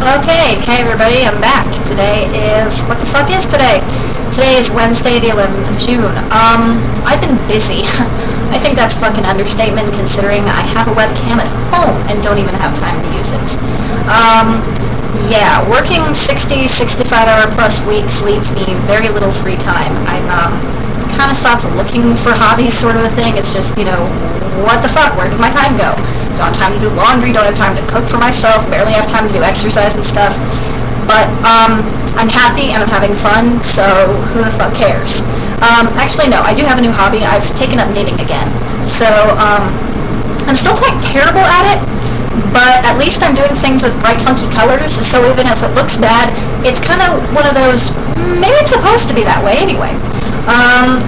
Okay, hey everybody, I'm back. Today is, what the fuck is today? Today is Wednesday the 11th of June. I've been busy. I think that's fucking understatement considering I have a webcam at home and don't even have time to use it. Yeah, working 60, 65-hour plus weeks leaves me very little free time. I'm, kind of stopped looking for hobbies sort of a thing. It's just, what the fuck, where did my time go? Don't have time to do laundry, don't have time to cook for myself, barely have time to do exercise and stuff. But, I'm happy and I'm having fun, so who the fuck cares? Actually no, I do have a new hobby. I've taken up knitting again. So, I'm still quite terrible at it, but at least I'm doing things with bright, funky colors, so even if it looks bad, it's kind of one of those, maybe it's supposed to be that way anyway.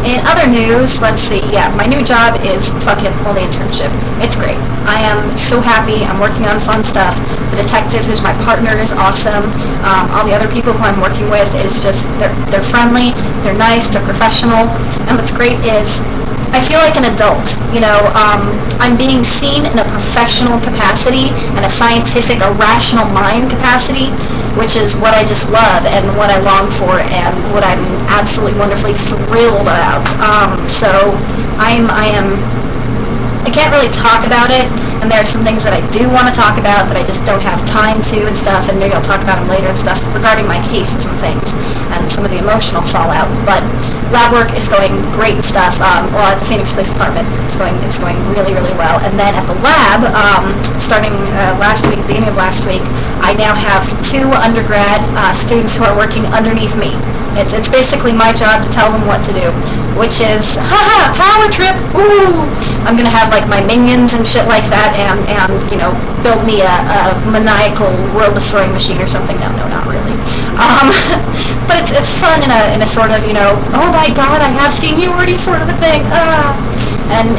In other news, let's see, yeah, my new job is fucking, well, the internship. It's great. I am so happy. I'm working on fun stuff. The detective, who's my partner, is awesome. All the other people who I'm working with is just, they're friendly, they're nice, they're professional, and what's great is I feel like an adult, I'm being seen in a professional capacity and a scientific, a rational mind capacity, which is what I just love and what I long for and what I'm absolutely wonderfully thrilled about. So I can't really talk about it, and there are some things that I do want to talk about that I just don't have time to and stuff, and maybe I'll talk about them later and stuff regarding my cases and things and some of the emotional fallout. But lab work is going great and stuff. Well, at the Phoenix Police Department, it's going really, really well. And then at the lab, starting last week, beginning of last week, I now have 2 undergrad students who are working underneath me. It's basically my job to tell them what to do, which is, haha, power trip, woo! I'm gonna have like my minions and shit like that, and build me a maniacal world-destroying machine or something. No, not really. But it's fun in a sort of, oh my god, I have seen you already sort of a thing. And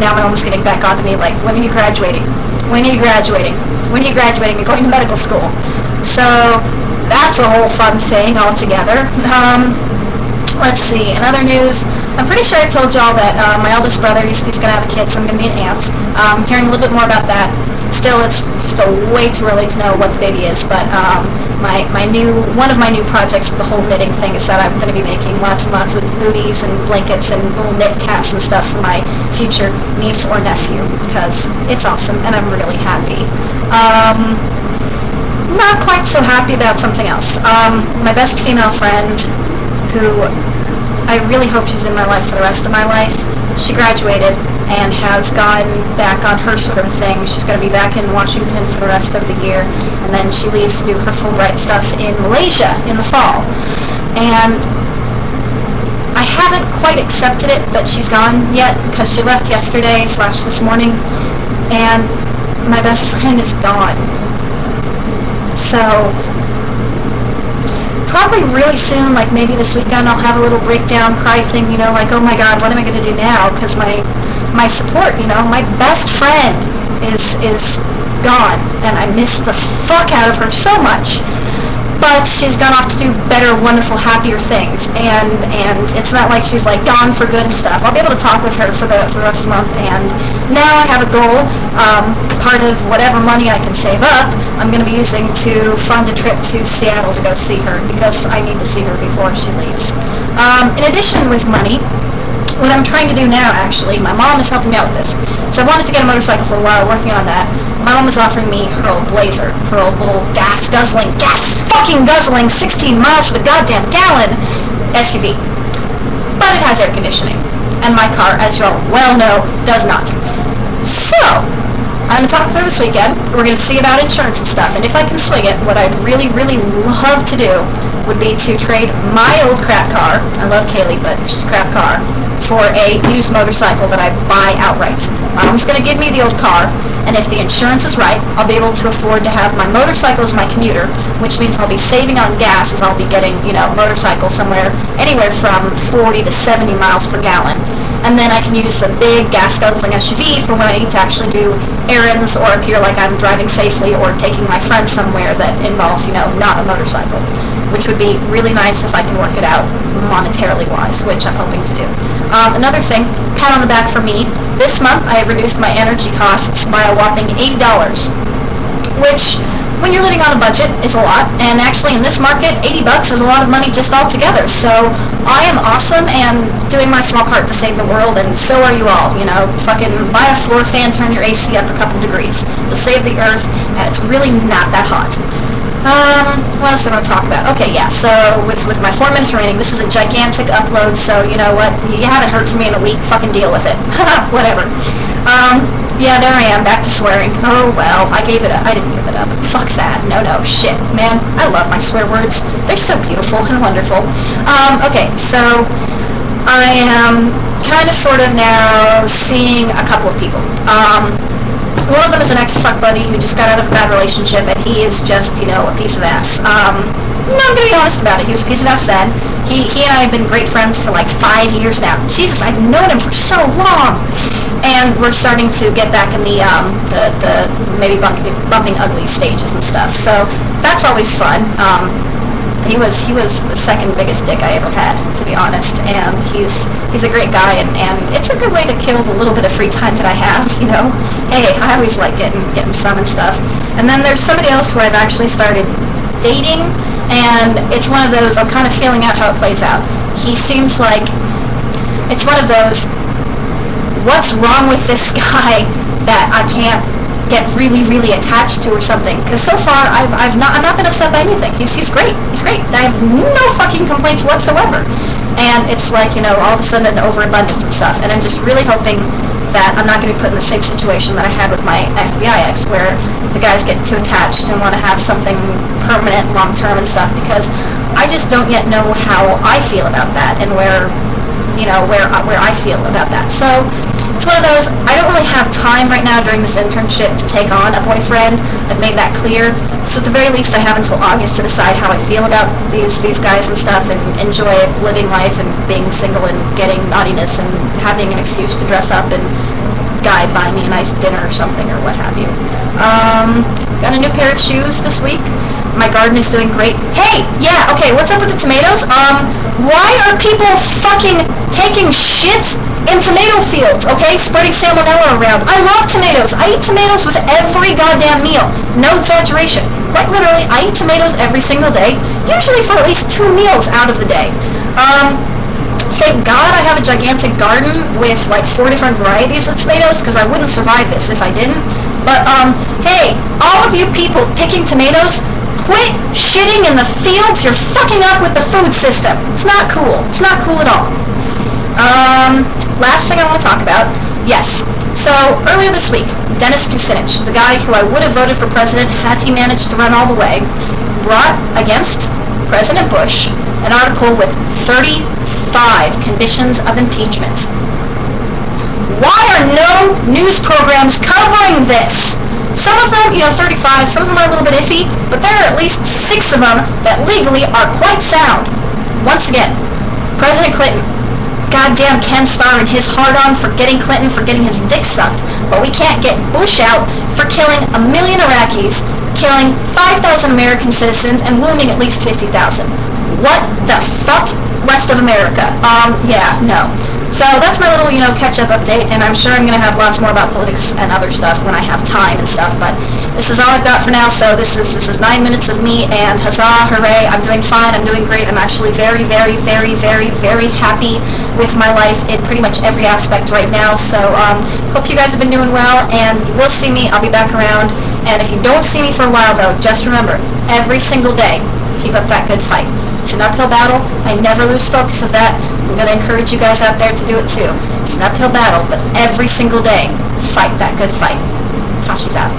now my mom's getting back onto me like, when are you graduating? When are you graduating? When are you graduating? You're going to medical school. So that's a whole fun thing altogether. Let's see, in other news, I'm pretty sure I told y'all that my eldest brother, he's going to have a kid, so I'm going to be an aunt. Hearing a little bit more about that. Still, it's still way too early to know what the baby is, but one of my new projects with the whole knitting thing is that I'm going to be making lots and lots of booties and blankets and little knit caps and stuff for my future niece or nephew, because it's awesome, and I'm really happy. Not quite so happy about something else. My best female friend, who I really hope she's in my life for the rest of my life, she graduated and has gone back on her sort of thing. She's going to be back in Washington for the rest of the year, and then she leaves to do her Fulbright stuff in Malaysia in the fall. And I haven't quite accepted it that she's gone yet, because she left yesterday / this morning, and my best friend is gone. So probably really soon, like maybe this weekend, I'll have a little breakdown, cry thing, like, oh my god, what am I going to do now? Because my support, my best friend is gone, and I miss the fuck out of her so much. But she's gone off to do better, wonderful, happier things, and it's not like she's like gone for good and stuff. I'll be able to talk with her for the rest of the month, and now I have a goal. Part of whatever money I can save up, I'm going to be using to fund a trip to Seattle to go see her, because I need to see her before she leaves. In addition with money, what I'm trying to do now, actually, my mom is helping me out with this. So I wanted to get a motorcycle for a while, working on that. My mom is offering me her old Blazer, her old little gas-guzzling, 16 miles to the goddamn gallon SUV. But it has air conditioning, and my car, as you all well know, does not. So I'm going to talk through this weekend. We're going to see about insurance and stuff, and if I can swing it, what I'd really, really love to do would be to trade my old crap car, I love Kaylee, but she's a crap car, for a used motorcycle that I buy outright. My mom's going to give me the old car, and if the insurance is right, I'll be able to afford to have my motorcycle as my commuter, which means I'll be saving on gas as I'll be getting, motorcycle somewhere, anywhere from 40 to 70 miles per gallon. And then I can use the big gas-guzzling SUV for when I need to actually do errands or appear like I'm driving safely or taking my friend somewhere that involves, not a motorcycle, which would be really nice if I can work it out monetarily wise, which I'm hoping to do. Another thing, pat on the back for me, this month I have reduced my energy costs by a whopping $80, which when you're living on a budget, is a lot, and actually in this market, $80 is a lot of money just altogether. So I am awesome and doing my small part to save the world, and so are you all. You know, fucking buy a floor fan, turn your AC up a couple degrees. You'll save the earth, and it's really not that hot. What else do I want to talk about? Okay, yeah, so with my 4 minutes remaining, this is a gigantic upload, so you know what? You haven't heard from me in a week, fucking deal with it. Whatever. Yeah, there I am, back to swearing. Oh, well, I gave it up. I didn't give it up. Fuck that. No, shit. Man, I love my swear words. They're so beautiful and wonderful. Okay, so I am kind of sort of now seeing a couple of people. One of them is an ex-fuck buddy who just got out of a bad relationship, and he is just, you know, a piece of ass. No, I'm gonna be honest about it. He was a piece of ass then. He and I have been great friends for like 5 years now. Jesus, I've known him for so long. And we're starting to get back in the maybe bumping ugly stages and stuff. So that's always fun. He was the second biggest dick I ever had, to be honest, and he's a great guy, and it's a good way to kill the little bit of free time that I have, you know. Hey, I always like getting some and stuff. And then there's somebody else who I've actually started dating, and it's one of those, I'm kind of feeling out how it plays out. He seems like, it's one of those, what's wrong with this guy that I can't get really, really attached to or something? Because so far, I'm not been upset by anything. He's great. He's great. I have no fucking complaints whatsoever. And it's like, you know, all of a sudden an overabundance and stuff. And I'm just really hoping that I'm not going to be put in the same situation that I had with my FBI ex, where the guys get too attached and want to have something permanent, long-term and stuff, because I just don't yet know how I feel about that and where I feel about that. So it's one of those, I don't really have time right now during this internship to take on a boyfriend. I've made that clear. So at the very least I have until August to decide how I feel about these guys and stuff, and enjoy living life and being single and getting naughtiness and having an excuse to dress up and guy buy me a nice dinner or something or what have you. Got a new pair of shoes this week. My garden is doing great. Hey, yeah, okay, what's up with the tomatoes? Why are people fucking taking shit in tomato fields, okay? Spreading salmonella around. I love tomatoes. I eat tomatoes with every goddamn meal. No exaggeration. Quite literally, I eat tomatoes every single day, usually for at least 2 meals out of the day. Thank God I have a gigantic garden with like 4 different varieties of tomatoes, because I wouldn't survive this if I didn't. But, hey, all of you people picking tomatoes, quit shitting in the fields. You're fucking up with the food system. It's not cool. It's not cool at all. Last thing I want to talk about, yes. So, earlier this week, Dennis Kucinich, the guy who I would have voted for president had he managed to run all the way, brought against President Bush an article with 35 conditions of impeachment. Why are no news programs covering this? Some of them, 35, some of them are a little bit iffy, but there are at least 6 of them that legally are quite sound. Once again, President Clinton, goddamn Ken Starr and his hard-on for getting Clinton for getting his dick sucked, but we can't get Bush out for killing 1 million Iraqis, killing 5,000 American citizens, and wounding at least 50,000. What the fuck, rest of America? Yeah, no. So that's my little, catch-up update, and I'm sure I'm going to have lots more about politics and other stuff when I have time and stuff, but this is all I've got for now. So this is 9 minutes of me, and huzzah, hooray, I'm doing fine, I'm doing great. I'm actually very, very, very, very, very happy with my life in pretty much every aspect right now. So hope you guys have been doing well, and you will see me. I'll be back around, and if you don't see me for a while, though, just remember, every single day, keep up that good fight. It's an uphill battle. I never lose focus of that. I'm going to encourage you guys out there to do it too. It's an uphill battle, but every single day, fight that good fight. Tashi's out.